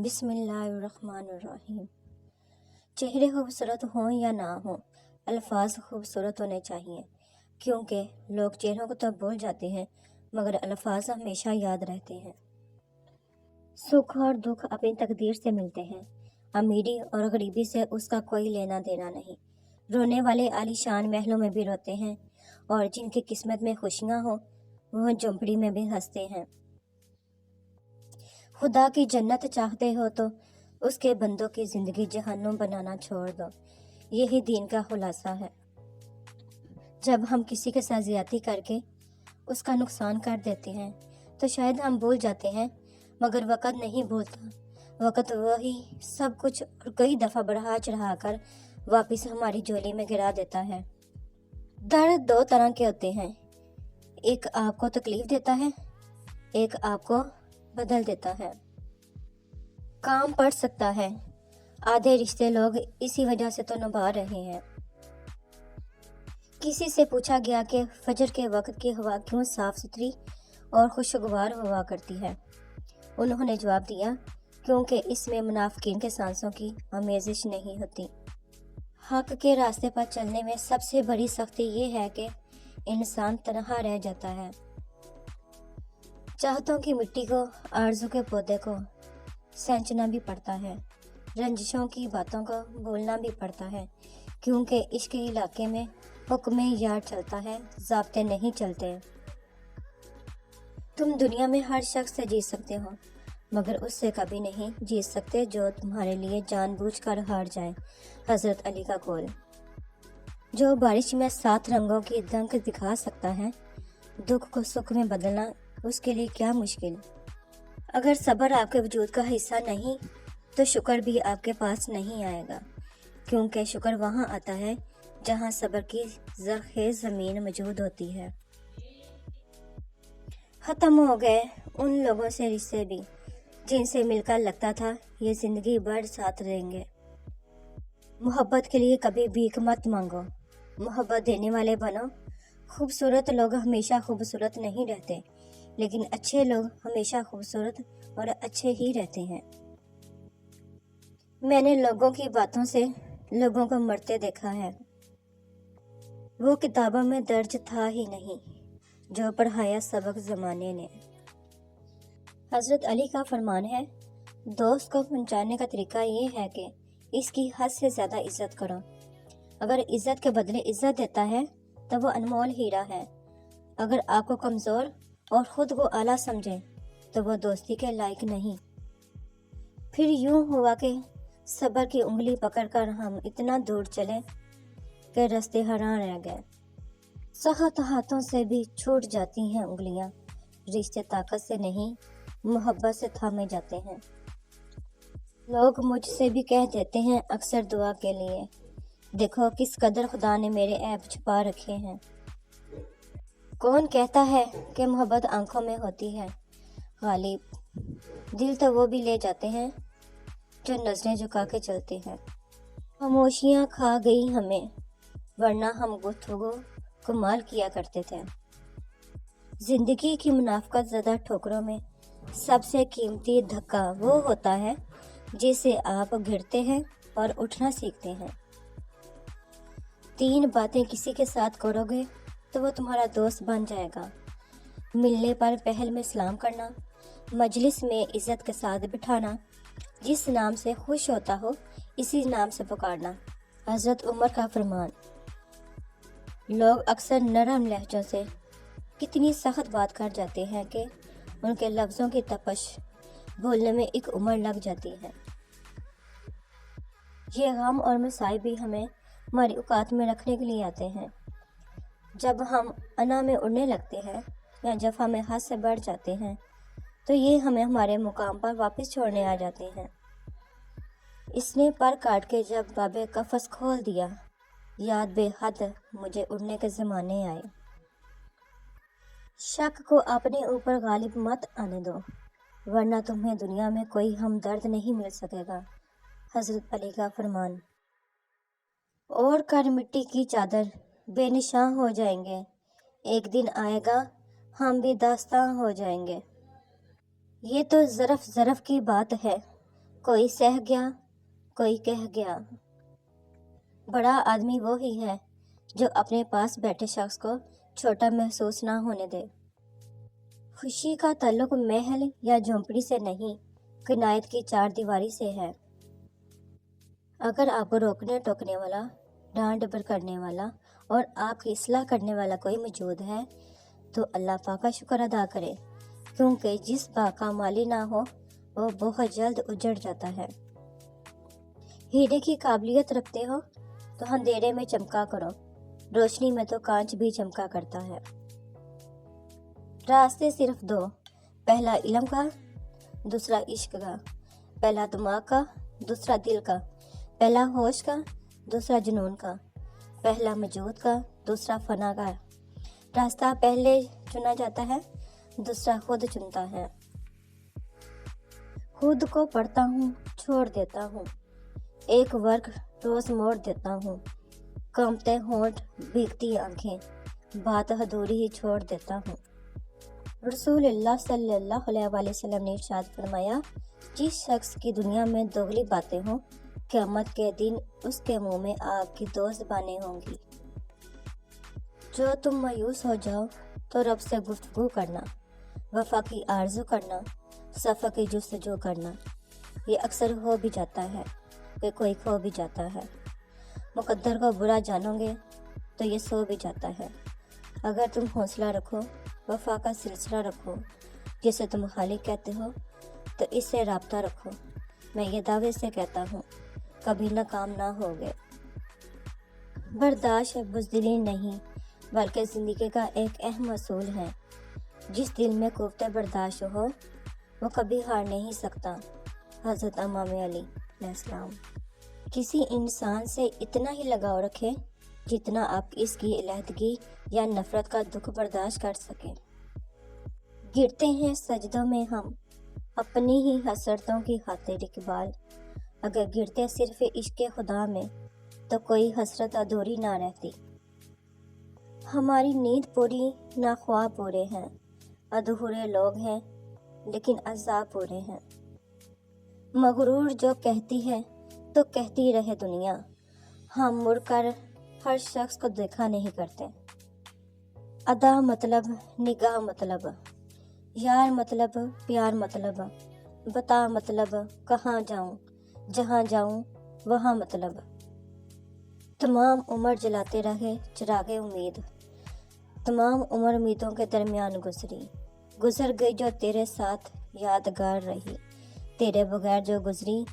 بسم اللہ الرحمن الرحیم۔ چہرے خوبصورت ہوں یا نہ ہوں، الفاظ خوبصورت ہونے چاہیے، کیونکہ لوگ چہروں کو تو بھول جاتے ہیں مگر الفاظ ہمیشہ یاد رہتے ہیں۔ سکھ اور دکھ اپنی تقدیر سے ملتے ہیں، امیری اور غریبی سے اس کا کوئی لینا دینا نہیں۔ رونے والے عالی شان محلوں میں بھی روتے ہیں، اور جن کی قسمت میں خوشیاں ہوں وہ جھونپڑی میں بھی ہنستے ہیں۔ خدا کی جنت چاہتے ہو تو اس کے بندوں کی زندگی جہنم بنانا چھوڑ دو، یہی دین کا خلاصہ ہے۔ جب ہم کسی کے ساتھ زیادتی کر کے اس کا نقصان کر دیتے ہیں تو شاید ہم بھول جاتے ہیں، مگر وقت نہیں بھولتا۔ وقت وہی سب کچھ اور کئی دفعہ بڑھا چڑھا کر واپس ہماری جھولی میں گرا دیتا ہے۔ درد دو طرح کے ہوتے ہیں، ایک آپ کو تکلیف دیتا ہے، ایک آپ کو بدل دیتا ہے۔ کام پڑ سکتا ہے، آدھے رشتے لوگ اسی وجہ سے تو نبھا رہے ہیں۔ کسی سے پوچھا گیا کہ فجر کے وقت کی ہوا کیوں صاف ستھری اور خوشگوار ہوا کرتی ہے۔ انہوں نے جواب دیا، کیونکہ اس میں منافقین کے سانسوں کی آمیزش نہیں ہوتی۔ حق کے راستے پر چلنے میں سب سے بڑی سختی یہ ہے کہ انسان تنہا رہ جاتا ہے۔ چاہتوں کی مٹی کو، آرزو کے پودے کو سینچنا بھی پڑتا ہے، رنجشوں کی باتوں کو بولنا بھی پڑتا ہے، کیونکہ عشق کے علاقے میں حکم یار چلتا ہے، ضابطے نہیں چلتے۔ تم دنیا میں ہر شخص سے جیت سکتے ہو، مگر اس سے کبھی نہیں جیت سکتے جو تمہارے لیے جان بوجھ کر ہار جائے۔ حضرت علی کا قول۔ جو بارش میں 7 رنگوں کی دنک دکھا سکتا ہے، دکھ کو سکھ میں بدلنا اس کے لیے کیا مشکل۔ اگر صبر آپ کے وجود کا حصہ نہیں تو شکر بھی آپ کے پاس نہیں آئے گا، کیونکہ شکر وہاں آتا ہے جہاں صبر کی زرخیز زمین موجود ہوتی ہے۔ ختم ہو گئے ان لوگوں سے رشتے بھی جن سے مل کر لگتا تھا یہ زندگی بھر ساتھ رہیں گے۔ محبت کے لیے کبھی بھیک مت مانگو، محبت دینے والے بنو۔ خوبصورت لوگ ہمیشہ خوبصورت نہیں رہتے، لیکن اچھے لوگ ہمیشہ خوبصورت اور اچھے ہی رہتے ہیں۔ میں نے لوگوں کی باتوں سے لوگوں کو مرتے دیکھا ہے، وہ کتابوں میں درج تھا ہی نہیں جو پڑھایا سبق زمانے نے۔ حضرت علی کا فرمان ہے، دوست کو پہچاننے کا طریقہ یہ ہے کہ اس کی حد سے زیادہ عزت کرو۔ اگر عزت کے بدلے عزت دیتا ہے تو وہ انمول ہیرا ہے۔ اگر آپ کو کمزور اور خود کو اعلیٰ سمجھے تو وہ دوستی کے لائق نہیں۔ پھر یوں ہوا کہ صبر کی انگلی پکڑ کر ہم اتنا دور چلے کہ رستے حیران رہ گئے۔ سخت ہاتھوں سے بھی چھوٹ جاتی ہیں انگلیاں، رشتے طاقت سے نہیں محبت سے تھامے جاتے ہیں۔ لوگ مجھ سے بھی کہہ دیتے ہیں اکثر دعا کے لیے، دیکھو کس قدر خدا نے میرے عیب چھپا رکھے ہیں۔ کون کہتا ہے کہ محبت آنکھوں میں ہوتی ہے؟ غالب دل تو وہ بھی لے جاتے ہیں جو نظریں جھکا کے چلتے ہیں۔ خاموشیاں کھا گئی ہمیں، ورنہ ہم گفتگو کمال کیا کرتے تھے۔ زندگی کی منافقت زدہ ٹھوکروں میں سب سے قیمتی دھکا وہ ہوتا ہے جسے آپ گرتے ہیں اور اٹھنا سیکھتے ہیں۔ 3 باتیں کسی کے ساتھ کرو گے تو وہ تمہارا دوست بن جائے گا۔ ملنے پر پہل میں سلام کرنا، مجلس میں عزت کے ساتھ بٹھانا، جس نام سے خوش ہوتا ہو اسی نام سے پکارنا۔ حضرت عمر کا فرمان۔ لوگ اکثر نرم لہجوں سے کتنی سخت بات کر جاتے ہیں کہ ان کے لفظوں کی تپش بولنے میں ایک عمر لگ جاتی ہے۔ یہ غم اور مصائب بھی ہمیں ہماری اوقات میں رکھنے کے لیے آتے ہیں۔ جب ہم انا میں اڑنے لگتے ہیں یا جفا میں حد سے بڑھ جاتے ہیں تو یہ ہمیں ہمارے مقام پر واپس چھوڑنے آ جاتے ہیں۔ اس نے پر کاٹ کے جب باب قفس کھول دیا، یاد بے حد مجھے اڑنے کے زمانے آئے۔ شک کو اپنے اوپر غالب مت آنے دو، ورنہ تمہیں دنیا میں کوئی ہمدرد نہیں مل سکے گا۔ حضرت علی کا فرمان۔ اوڑھ کر مٹی کی چادر بے نشاں ہو جائیں گے، ایک دن آئے گا ہم بھی داستاں ہو جائیں گے۔ یہ تو ظرف کی بات ہے، کوئی سہ گیا، کوئی کہہ گیا۔ بڑا آدمی وہی ہے جو اپنے پاس بیٹھے شخص کو چھوٹا محسوس نہ ہونے دے۔ خوشی کا تعلق محل یا جھونپڑی سے نہیں، کنایت کی چار دیواری سے ہے۔ اگر آپ کو روکنے ٹوکنے والا، ڈانٹ ڈپٹ کرنے والا اور آپ کی اصلاح کرنے والا کوئی موجود ہے تو اللہ پاک کا شکر ادا کرے، کیونکہ جس باغ کا مالی نہ ہو وہ بہت جلد اجڑ جاتا ہے۔ ہیرے کی قابلیت رکھتے ہو تو اندھیرے میں چمکا کرو، روشنی میں تو کانچ بھی چمکا کرتا ہے۔ راستے صرف دو، پہلا علم کا، دوسرا عشق کا، پہلا دماغ کا، دوسرا دل کا، پہلا ہوش کا، دوسرا جنون کا، پہلا وجود کا، دوسرا فنا کا۔ راستہ پہلے چنا جاتا ہے، دوسرا خود چنتا ہے۔ خود کو پڑھتا ہوں، چھوڑ دیتا ہوں، ایک ورق روز موڑ دیتا ہوں، کانپتے ہونٹ، بھیگتی آنکھیں، بات ادھوری ہی چھوڑ دیتا ہوں۔ رسول اللہ صلی اللہ علیہ وآلہ وسلم نے ارشاد فرمایا، جس شخص کی دنیا میں دوگلی باتیں ہوں، قیامت کے دن اس کے منہ میں آگ کی 2 زبانیں ہوں گی۔ جو تم مایوس ہو جاؤ تو رب سے گفتگو کرنا، وفا کی آرزو کرنا، صفا کی جستجو کرنا۔ یہ اکثر ہو بھی جاتا ہے کہ کوئی کھو بھی جاتا ہے۔ مقدر کو برا جانو گے تو یہ سو بھی جاتا ہے۔ اگر تم حوصلہ رکھو، وفا کا سلسلہ رکھو، جسے تم خالق کہتے ہو، تو اس سے رابطہ رکھو۔ میں یہ دعوے سے کہتا ہوں، کبھی ناکام نہ ہوگے۔ برداشت بزدلی نہیں، بلکہ زندگی کا ایک اہم اصول ہے۔ جس دل میں قوت برداشت ہو وہ کبھی ہار نہیں سکتا۔ حضرت امام علی علیہ السلام۔ کسی انسان سے اتنا ہی لگاؤ رکھیں جتنا آپ اس کی علیحدگی یا نفرت کا دکھ برداشت کر سکیں۔ گرتے ہیں سجدوں میں ہم اپنی ہی حسرتوں کی خاطر اقبال۔ اگر گرتے صرف عشق خدا میں تو کوئی حسرت ادھوری نہ رہتی۔ ہماری نیند پوری نہ خواب پورے ہیں، ادھورے لوگ ہیں لیکن عذاب پورے ہیں۔ مغرور جو کہتی ہے تو کہتی رہے دنیا، ہم مڑ کر ہر شخص کو دیکھا نہیں کرتے۔ ادا مطلب، نگاہ مطلب، یار مطلب، پیار مطلب، بتا مطلب، کہاں جاؤں، جہاں جاؤں وہاں مطلب۔ تمام عمر جلاتے رہے چراغ امید، تمام عمر امیدوں کے درمیان گزری، گزر گئی جو تیرے ساتھ یادگار رہی، تیرے بغیر جو گزری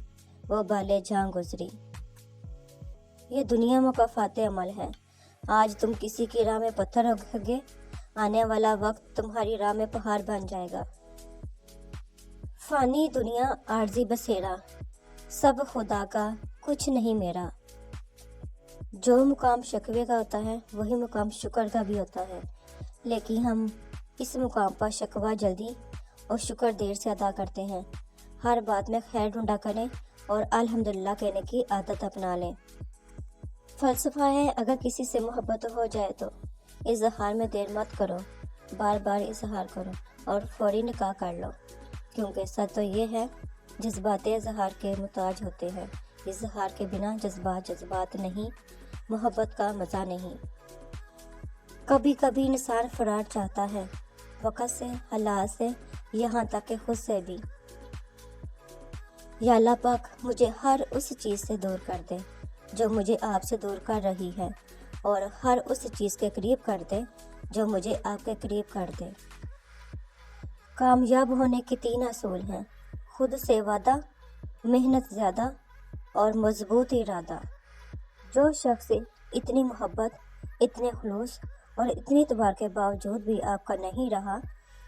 وہ بالے جاں گزری۔ یہ دنیا مکافات عمل ہے۔ آج تم کسی کی راہ میں پتھر رکھوگے، آنے والا وقت تمہاری راہ میں پہاڑ بن جائے گا۔ فانی دنیا، عارضی بسیرا، سب خدا کا، کچھ نہیں میرا۔ جو مقام شکوے کا ہوتا ہے وہی مقام شکر کا بھی ہوتا ہے، لیکن ہم اس مقام پر شکوہ جلدی اور شکر دیر سے ادا کرتے ہیں۔ ہر بات میں خیر ڈھونڈا کریں اور الحمدللہ کہنے کی عادت اپنا لیں۔ فلسفہ ہے، اگر کسی سے محبت ہو جائے تو اظہار میں دیر مت کرو، بار بار اظہار کرو اور فوری نکاح کر لو، کیونکہ سچ تو یہ ہے جذبات اظہار کے محتاج ہوتے ہیں۔ اظہار کے بنا جذبات نہیں، محبت کا مزہ نہیں۔ کبھی کبھی انسان فرار چاہتا ہے، وقت سے، حالات سے، یہاں تک کہ خود سے بھی۔ یا اللہ پاک مجھے ہر اس چیز سے دور کر دے جو مجھے آپ سے دور کر رہی ہے، اور ہر اس چیز کے قریب کر دے جو مجھے آپ کے قریب کر دے۔ کامیاب ہونے کے 3 اصول ہیں: خود سے وعدہ، محنت زیادہ اور مضبوط ارادہ۔ جو شخص اتنی محبت، اتنے خلوص اور اتنی اعتبار کے باوجود بھی آپ کا نہیں رہا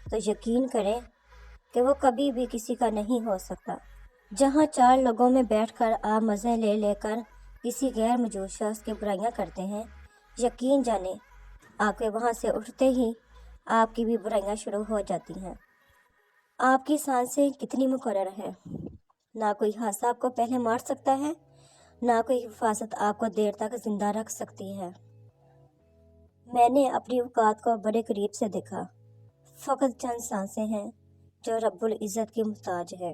تو یقین کریں کہ وہ کبھی بھی کسی کا نہیں ہو سکتا۔ جہاں 4 لوگوں میں بیٹھ کر آپ مزے لے لے کر کسی غیر موجود شخص کی برائیاں کرتے ہیں، یقین جانیں آپ کے وہاں سے اٹھتے ہی آپ کی بھی برائیاں شروع ہو جاتی ہیں۔ آپ کی سانسیں کتنی مقرر ہیں، نہ کوئی حادثہ آپ کو پہلے مار سکتا ہے، نہ کوئی حفاظت آپ کو دیر تک زندہ رکھ سکتی ہے۔ میں نے اپنی اوقات کو بڑے قریب سے دیکھا، فقط چند سانسیں ہیں جو رب العزت کی محتاج ہے۔